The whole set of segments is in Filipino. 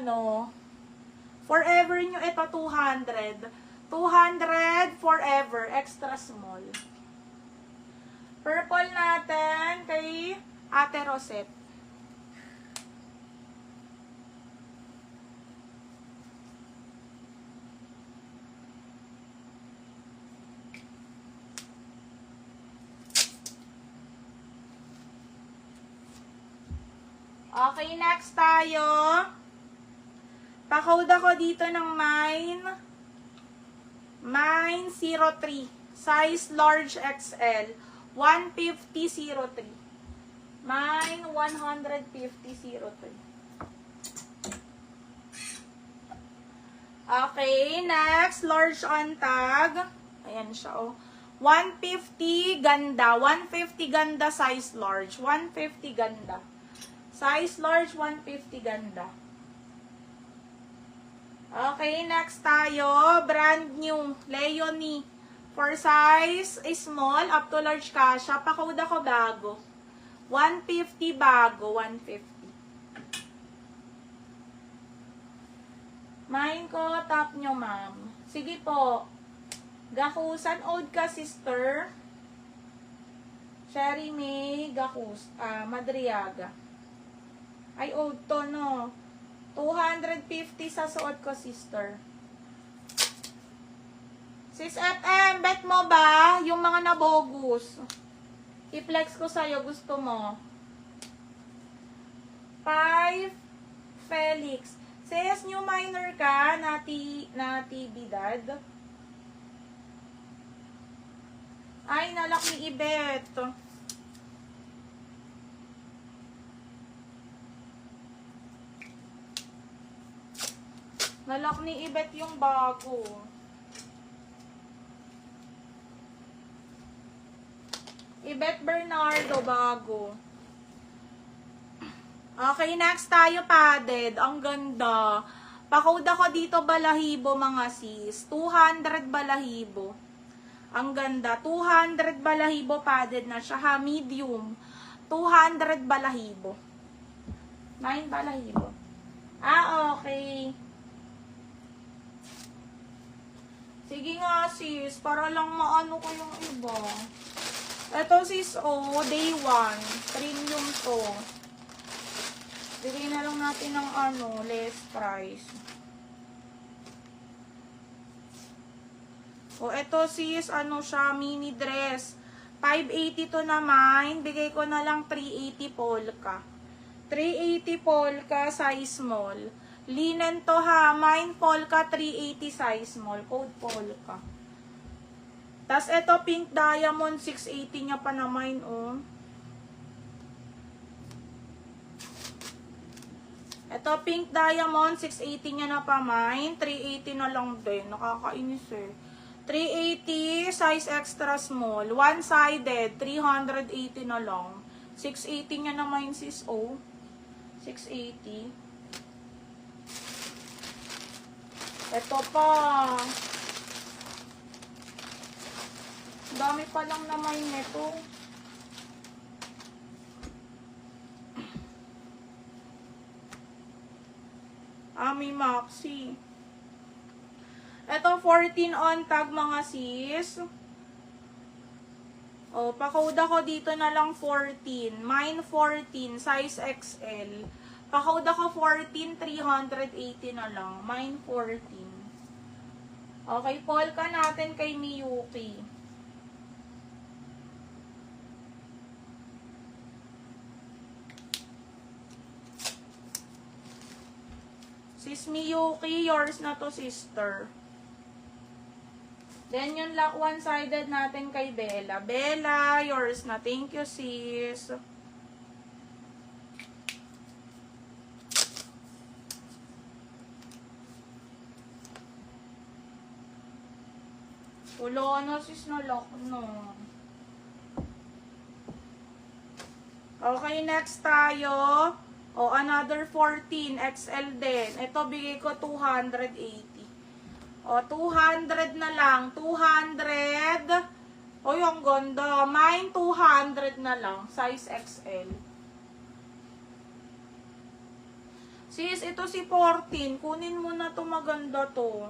ano, forever nyo ito 200. 200 forever, extra small. Purple natin kay Ate Rosette. Okay, next tayo. Pa-code ako dito ng Mine 03. Size large XL. 150-03. Mine 150-03. Okay, next. Large on tag. Ayan siya, oh. 150 ganda. 150 ganda size large. 150 ganda. Size large, 150 ganda. Okay, next tayo. Brand new. Leonie. For size small, up to large kasha. Pa-code ako bago. 150 bago. 150. Mine ko, top nyo, ma'am. Sige po. Gakusan, old ka, sister. Sherry May, Madriaga. Ay, old to, no. 250 sa suot ko, sister. Sis FM, bet mo ba yung mga nabogus? I-flex ko sa'yo, gusto mo. 5, Felix. Sis, new minor ka, Natividad. Ay, nalak ni Ibet. Nalak ni Ibet yung bago. Ibet Bernardo, bago. Okay, next tayo, padded. Ang ganda. Pa-code ako dito, balahibo, mga sis. 200 balahibo. Ang ganda. 200 balahibo, padded na siya, ha? Medium. 200 balahibo. 9 balahibo. Ah, okay. Sige nga, sis. Para lang maano ko yung iba. Ito, sis, oh. Day 1. Premium to. Bigay na lang natin ng less price. O, ito, sis, siya, mini dress. 580 to naman. Bigay ko na lang 380 polka. 380 polka, size small. Linen to, ha. Mine polka 380 size small. Code polka. Tas ito pink diamond 680 niya pa na mine, oh. Ito pink diamond 680 niya na pa mine. 380 na lang din. Nakakainis, eh. 380 size extra small. One-sided 380 na lang. 680 niya na mine, sis, oh. 680. Ito pa. Dami pa lang naman nito. Ami Maxi. Ito 14 on tag, mga sis. O, pa-code ako dito na lang 14. Mine 14, size XL. Pa-code ako 14, 380 na lang. Mine 14. Okay, polka natin kay Miyuki. Sis Miyuki, yours na to, sister. Then, yung one-sided natin kay Bella. Bella, yours na. Thank you, sis. Wala na, sis, na-lock, no. Okay, next tayo. O, another 14, XL din. Ito, bigay ko 280. O, 200 na lang. 200. O, yung ganda. Mine, 200 na lang. Size XL. Sis, ito si 14. Kunin mo na to, maganda to.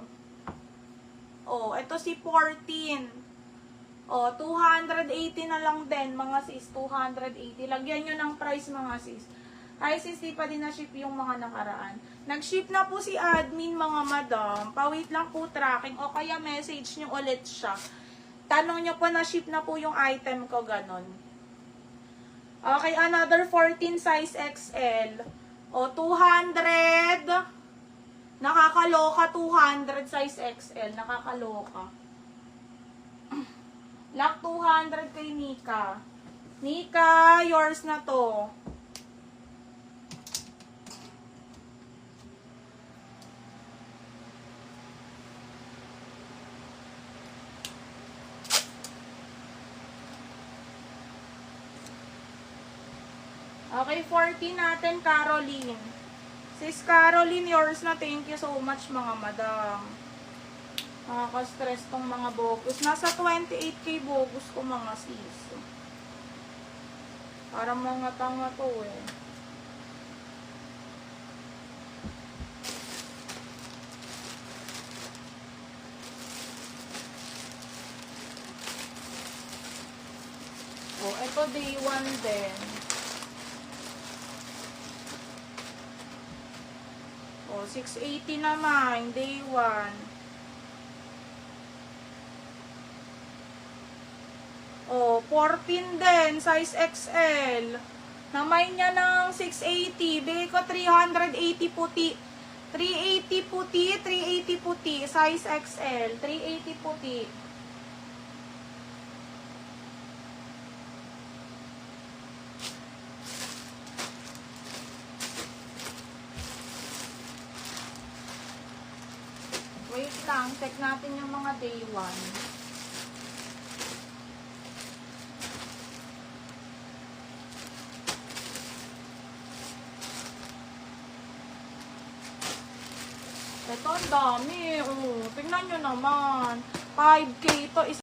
Oh, ito si 14. Oh, 280 na lang din, mga sis. 280. Lagyan nyo ng price, mga sis. Ay, sis, di pa din na-ship yung mga nakaraan. Nag-ship na po si admin, mga madam. Pawait lang po tracking. O kaya message nyo ulit siya. Tanong nyo po na-ship na po yung item ko, ganon. Okay, another 14 size XL. O, 200. Nakakaloka, 200 size XL. Nakakaloka. Lock 200 kay Nika. Nika, yours na to. Okay, 14 natin, Caroline. Sis Caroline, yours na. Thank you so much, mga madam. Nakaka-stress tong mga bogus. Nasa 28k bogus ko, mga sis. Parang mga tanga to eh. Oh, ito day 1 din. Oh, 680 naman, day 1. Oh, 14 din, size XL. Namay niya ng 680. Bigay ko 380 puti. 380 puti, 380 puti. Size XL, 380 puti. Wait lang, check natin yung mga day 1. Ito, ang dami. Oh, tingnan nyo naman. 5K ito.